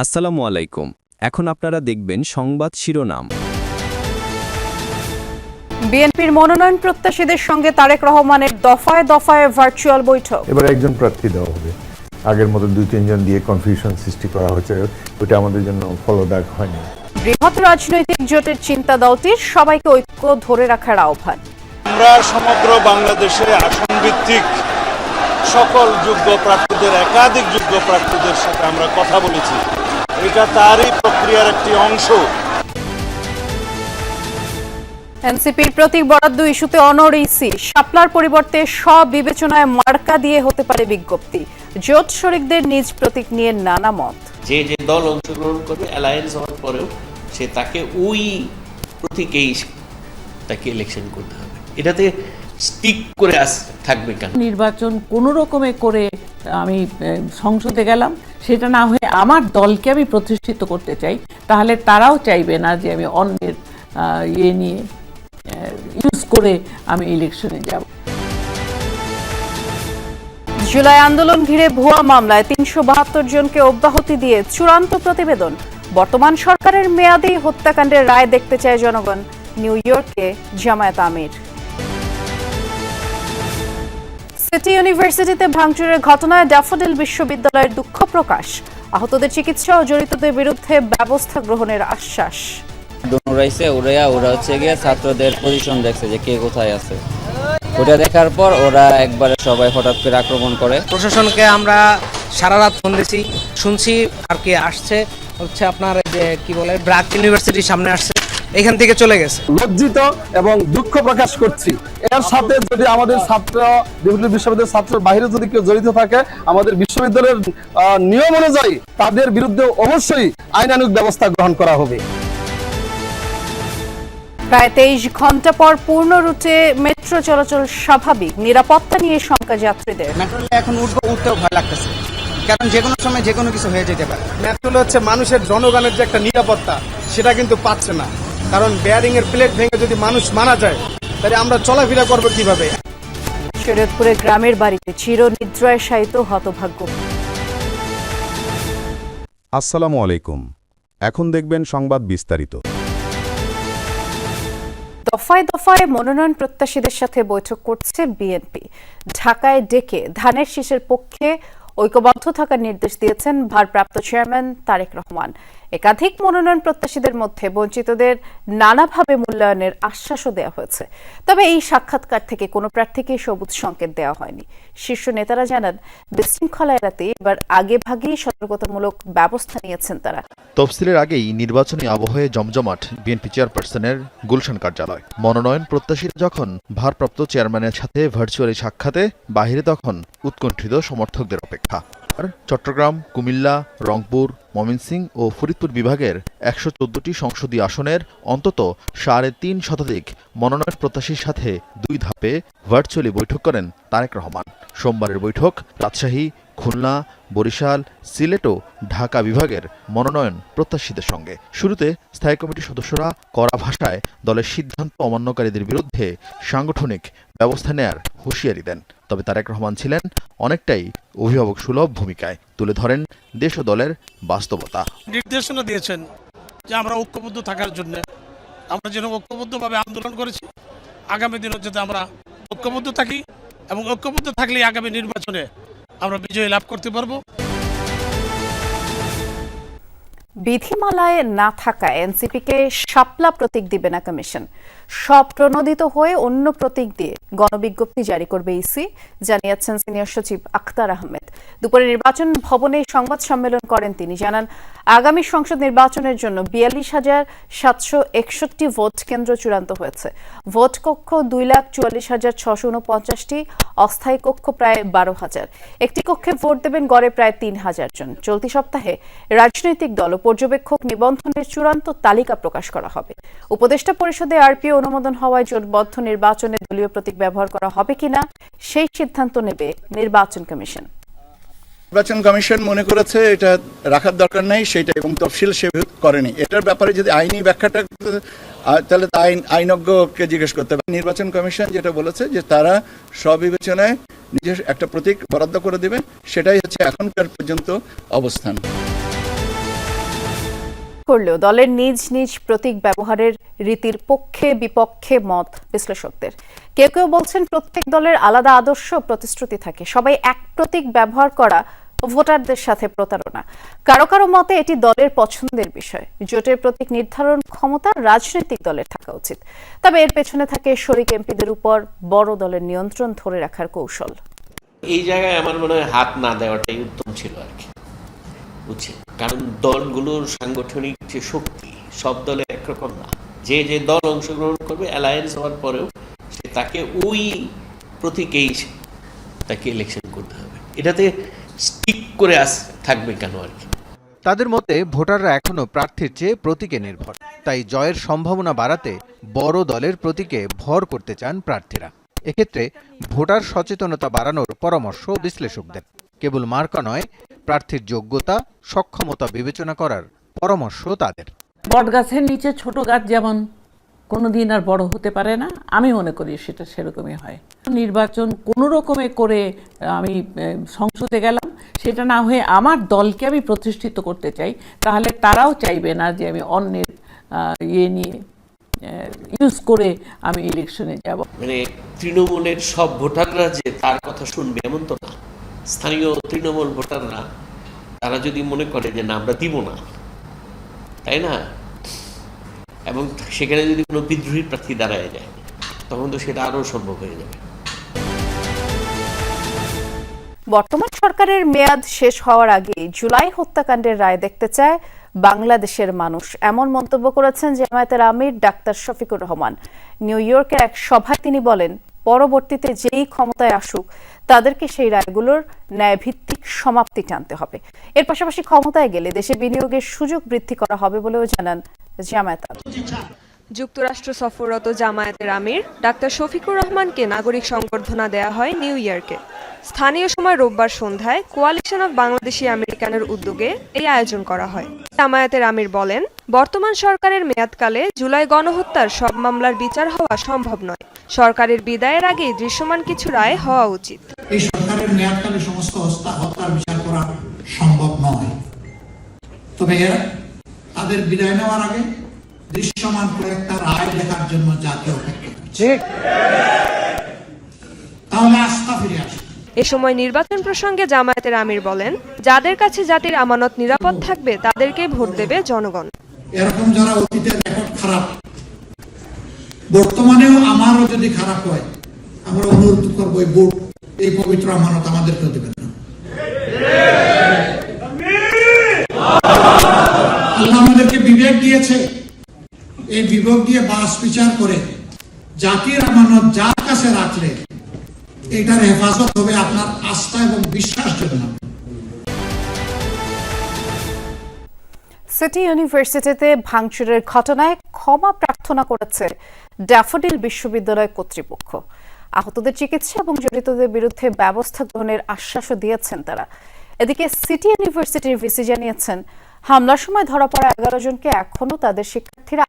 আসসালামু আলাইকুম। এখন আপনারা দেখবেন সংবাদ শিরোনাম। বিএনপির মনোনয়ন প্রত্যাশীদের সঙ্গে তারেক রহমানের দফায় দফায় ভার্চুয়াল বৈঠক। এবার একজন প্রার্থী দেওয়া হবে, আগের মতো 2-3 জন দিয়ে কনফিউশন সৃষ্টি করা হয়েছে, ওটা আমাদের জন্য ফলদায়ক হয়নি। বৃহৎ রাজনৈতিক জোটের চিন্তা দলটির সবাইকে ঐক্য ধরে রাখার আহ্বান। আমরা সমগ্র বাংলাদেশে আসন ভিত্তিক সকল যোগ্য প্রার্থীদের, একাধিক যোগ্য প্রার্থীদের সাথে আমরা কথা বলেছি, এটা তারই প্রক্রিয়ার একটি অংশ। এনসিপির প্রতীক বরাদ্দ ইস্যুতে অনড় ইসি, শাপলার পরিবর্তে সব বিবেচনায় মার্কা দিয়ে হতে পারে বিজ্ঞপ্তি। জোট শরিকদের নিজ প্রতীক নিয়ে নানা মত। যে যে দল অংশগ্রহণ করবে অ্যালায়েন্স হওয়ার পরেও সে তাকে ওই প্রতীকেই তাকে ইলেকশন করতে হবে, এটাতে স্টিক করে থাকবে কেন? নির্বাচন কোনো রকমে করে আমি সংসদে গেলাম, সেটা না হয়ে আমার দলকে আমি প্রতিষ্ঠিত করতে চাই, তাহলে তারাও চাইবে না যে আমি অন্যের ইয়ে নিয়ে ইউজ করে আমি ইলেকশনে যাব। জুলাই আন্দোলন ঘিরে ভুয়া মামলায় 372 জনকে অব্যাহতি দিয়ে চূড়ান্ত প্রতিবেদন। বর্তমান সরকারের মেয়াদী হত্যাকাণ্ডের রায় দেখতে চায় জনগণ। নিউ ইয়র্কে জামায়াত আমির। সিটি ইউনিভার্সিটিতে ভাঙচুরের ঘটনায় ড্যাফোডিল বিশ্ববিদ্যালয়ের দুঃখ প্রকাশ। আহতদের চিকিৎসা ও জড়িতদের বিরুদ্ধে ব্যবস্থা গ্রহণের আশ্বাস। ওরা হচ্ছে গিয়ে ছাত্রদের পজিশন দেখছে যে কে কোথায় আছে, ওটা দেখার পর ওরা একবারে সবাই হঠাৎ করে আক্রমণ করে। প্রশাসনকে আমরা সারা রাত ফোন দিছি, শুনছি আর কি আসছে হচ্ছে আপনার যে কি বলে ব্র্যাক ইউনিভার্সিটির সামনে আসছে, এখান থেকে চলে গেছে। লজ্জিত এবং দুঃখ প্রকাশ করছি। এর সাথে যদি আমাদের ছাত্র বিশ্ববিদ্যালয়ের ছাত্র বাইরে যদি কেউ জড়িত থাকে, আমাদের বিশ্ববিদ্যালয়ের নিয়ম অনুযায়ী তাদের বিরুদ্ধে অবশ্যই আইনানুগ ব্যবস্থা গ্রহণ করা হবে। প্রায় 23 ঘন্টা পর পূর্ণ রুটে মেট্রো চলাচল স্বাভাবিক, নিরাপত্তা নিয়ে শঙ্কা যাত্রীদের। মেট্রোলে এখন উঠতেও ভয় লাগতেছে, কারণ যে কোনো সময় যে কোনো কিছু হয়ে যেতে পারে। মেট্রোলে হচ্ছে মানুষের জনগণের যে একটা নিরাপত্তা, সেটা কিন্তু পাচ্ছে না, কারণ বেয়ারিং এর প্লেট ভেঙে যদি মানুষ মারা যায়, তাহলে আমরা চলাফেরা করবো কিভাবে? শরীয়তপুরে গ্রামের বাড়িতে চির নিদ্রায় শায়িত হতভাগ্য। আসসালামু আলাইকুম। এখন দেখবেন সংবাদ বিস্তারিত। দফায় দফায় মনোনয়ন প্রত্যাশীদের সাথে বৈঠক করছে বিএনপি। ঢাকায় ডেকে ধানের শীষের পক্ষে ঐক্যবদ্ধ থাকার নির্দেশ দিয়েছেন ভারপ্রাপ্ত চেয়ারম্যান তারেক রহমান। একাধিক মনোনয়ন প্রত্যাশীদের মধ্যে বঞ্চিতদের নানাভাবে মূল্যায়নের আশ্বাসও দেওয়া হয়েছে। তবে এই সাক্ষাৎকার থেকে কোনো প্রার্থীকে সবুজ সংকেত দেওয়া হয়নি। শীর্ষ নেতারা জানান, বিশৃঙ্খলা এড়াতে এবার আগেভাগেই সতর্কতামূলক ব্যবস্থা নিয়েছেন তারা। তফসিলের আগেই নির্বাচনী আবহে জমজমাট বিএনপি চেয়ারপারসনের গুলশান কার্যালয়। মনোনয়ন প্রত্যাশীরা যখন ভারপ্রাপ্ত চেয়ারম্যানের সাথে ভার্চুয়ালি সাক্ষাতে, বাহিরে তখন উৎকণ্ঠিত সমর্থকদের অপেক্ষা। চট্টগ্রাম, কুমিল্লা, রংপুর, ময়মনসিংহ ও ফরিদপুর বিভাগের 114টি সংসদীয় আসনের অন্তত 3.5 শতাধিক মনোনয়ন প্রত্যাশীর সাথে 2 ধাপে ভার্চুয়ালি বৈঠক করেন তারেক রহমান। সোমবারের বৈঠক রাজশাহী, খুলনা, বরিশাল, সিলেট ও ঢাকা বিভাগের মনোনয়ন প্রত্যাশীদের সঙ্গে। শুরুতে স্থায়ী কমিটির সদস্যরা কড়া ভাষায় দলের সিদ্ধান্ত অমান্যকারীদের বিরুদ্ধে সাংগঠনিক ব্যবস্থা নেয়ার হুঁশিয়ারি দেন। তবে তারেক রহমান ছিলেন অনেকটাই অভিভাবক সুলভ ভূমিকায়, তুলে ধরেন দেশ ও দলের বাস্তবতা। নির্দেশনা দিয়েছেন যে আমরা ঐক্যবদ্ধ থাকার জন্য, আমরা যেন ঐক্যবদ্ধভাবে আন্দোলন করেছি, আগামী দিনে যাতে আমরা ঐক্যবদ্ধ থাকি এবং ঐক্যবদ্ধ থাকলে আগামী নির্বাচনে আমরা বিজয় লাভ করতে পারবো। বিধিমালায় না থাকা এনসিপিকে শাপলা প্রতীক দিবে না কমিশন। সব প্রণোদিত হয়ে অন্য প্রতীক দিয়ে গণবিজ্ঞপ্তি জারি করবে ইসি, জানিয়েছেন সিনিয়র সচিব আখতার আহমেদ। দুপুরে নির্বাচন ভবনে সংবাদ সম্মেলন করেন তিনি। জানান, আগামী সংসদ নির্বাচনের জন্য 42,761 ভোট কেন্দ্র চূড়ান্ত হয়েছে। ভোট কক্ষ 2,44,649টি, অস্থায়ী কক্ষ প্রায় 12,000। একটি কক্ষে ভোট দেবেন গড়ে প্রায় 3,000 জন। চলতি সপ্তাহে রাজনৈতিক দল ও পর্যবেক্ষক নিবন্ধনের চূড়ান্ত তালিকা প্রকাশ করা হবে। উপদেষ্টা পরিষদে আরপিও অনুমোদন হওয়ায় জোটবদ্ধ নির্বাচনে দলীয় প্রতীক ব্যবহার করা হবে কিনা সেই সিদ্ধান্ত নেবে নির্বাচন কমিশন। নির্বাচন কমিশন মনে করেছে এটা রাখার দরকার নেই সেটা, এবং তফসিল সে করেনি। এটার ব্যাপারে যদি আইনি ব্যাখ্যাটা, তাহলে আইনজ্ঞকে জিজ্ঞেস করতে হবে। নির্বাচন কমিশন যেটা বলেছে যে তারা স্ববিবেচনায় নিজের একটা প্রতীক বরাদ্দ করে দেবে, সেটাই হচ্ছে এখনকার পর্যন্ত অবস্থান। করলেও দলের নিজ নিজ প্রতীক ব্যবহারের রীতির পক্ষে বিপক্ষে মত বিশ্লেষকদের। কেউ কেউ বলছেন প্রত্যেক দলের আলাদা আদর্শ প্রতিশ্রুতি থাকে, সবাই এক প্রতীক ব্যবহার করা ভোটারদের সাথে প্রতারণা। কারো কারো মতে এটি দলের পছন্দের বিষয়। জোটের প্রতীক নির্ধারণ ক্ষমতা রাজনৈতিক দলের থাকা উচিত, তবে এর পেছনে থাকে শরিক এমপিদের উপর বড় দলের নিয়ন্ত্রণ ধরে রাখার কৌশল। এই জায়গায় আমার মনে হয় হাত না দেওয়াটাই উত্তম ছিল আর কি, বুঝছেন? কারণ দলগুলোর সাংগঠনিক যে শক্তি সব দলে একরকম না। যে যে দল অংশগ্রহণ করবে অ্যালায়েন্স হওয়ার পরেও সে তাকে ওই প্রতীকেই তাকে ইলেকশন করতে হবে। এটাতে স্টিক করে থাকবে কেন আর কি? তাদের মতে ভোটাররা এখনো প্রার্থীর চেয়ে প্রতীকে নির্ভর, তাই জয়ের সম্ভাবনা বাড়াতে বড় দলের প্রতীকে ভর করতে চান প্রার্থীরা। এক্ষেত্রে ভোটার সচেতনতা বাড়ানোর পরামর্শ বিশ্লেষকদের। কেবল মার্কা নয়, প্রার্থীর যোগ্যতা সক্ষমতা বিবেচনা করার পরামর্শ তাদের। বটগাছের নিচে ছোট গাছ যেমন কোনোদিন আর বড় হতে পারে না, আমি মনে করি সেটা সেরকমই হয়। নির্বাচন কোনো রকমে করে আমি সংসদে গেলাম, সেটা না হয়ে আমার দলকে আমি প্রতিষ্ঠিত করতে চাই, তাহলে তারাও চাইবে না যে আমি অন্যের নিয়ে ইউজ করে আমি ইলেকশনে যাব। মানে তৃণমূলের সব ভোটাররা যে তার কথা শুনবে এমন তো না। স্থানীয় তৃণমূল ভোটাররা তারা যদি মনে করে যে না আমরা দিব না, তাই না, এবং সেখানে যদি কোনো বিদ্রোহী প্রার্থী দাঁড়ায় যায় তখন তো সেটা আরও সম্ভব হয়ে যাবে। বর্তমান সরকারের মেয়াদ শেষ হওয়ার আগে জুলাই হত্যাকাণ্ডের রায় দেখতে চায় বাংলাদেশের মানুষ, এমন মন্তব্য করেছেন জামায়াতের আমির ডাক্তার শফিকুর রহমান। নিউ ইয়র্কের এক সভায় তিনি বলেন, পরবর্তীতে যেই ক্ষমতায় আসুক তাদেরকে সেই রায়গুলোর ন্যায়ভিত্তিক সমাপ্তি টানতে হবে। এর পাশাপাশি ক্ষমতায় গেলে দেশে বিনিয়োগের সুযোগ বৃদ্ধি করা হবে বলেও জানান জামায়াত। যুক্তরাষ্ট্র সফররত জামায়াতের আমির ডাক্তার শফিকুর রহমানকে নাগরিক সংবর্ধনা দেয়া হয় নিউ ইয়র্কে। স্থানীয় সময় রোববার সন্ধ্যায় কোয়ালিশন অফ বাংলাদেশি আমেরিকানের উদ্যোগে এই আয়োজন করা হয়। জামায়াতের আমির বলেন, বর্তমান সরকারের মেয়াদকালে জুলাই গণহত্যার সব মামলার বিচার হওয়া সম্ভব নয়। সরকারের বিদায়ের আগেই দৃশ্যমান কিছু রায় হওয়া উচিত। এই সরকারের মেয়াদকালে সমস্ত হত্যার বিচার করা সম্ভব নয়, তবে তাদের বিদায় নেওয়ার আগে দৃশ্যমান কয়েকটা রায় দেখার জন্য জাতীয় অপেক্ষা করছে, তাহলে আস্থা ফিরে আসে। এ সময় নির্বাচন প্রসঙ্গে জামায়াতের আমির বলেন, যাদের কাছে জাতির আমানত নিরাপদ থাকবে তাদেরকে ভোট দেবে জনগণ। এরকম যারা অতীতের রেকর্ড খারাপ, বর্তমানেও আমারও যদি খারাপ হয়, আমরা অনুরোধ করবো এই ভোট, এই পবিত্র আমানত আমাদেরকেও দেবেন না। আল্লাহ আমাদেরকে বিবেক দিয়েছে, এই বিবেক দিয়ে বাস বিচার করে জাতির আমানত যার কাছে রাখলে এটার হেফাজত হবে আপনার আস্থা এবং বিশ্বাস জন্য। সিটি ইউনিভার্সিটিতে ভাঙচুরের ঘটনায় ক্ষমা প্রার্থনা করেছে ড্যাফোডিল বিশ্ববিদ্যালয় কর্তৃপক্ষ। আহতদের চিকিৎসা এবং জড়িতদের বিরুদ্ধে ব্যবস্থা গ্রহণের আশ্বাসও দিয়েছেন তারা। এদিকে সিটি ইউনিভার্সিটির ভিসি জানিয়েছেন, হামলার সময় ধরা পড়া 11 জনকে এখনও তাদের শিক্ষার্থীরা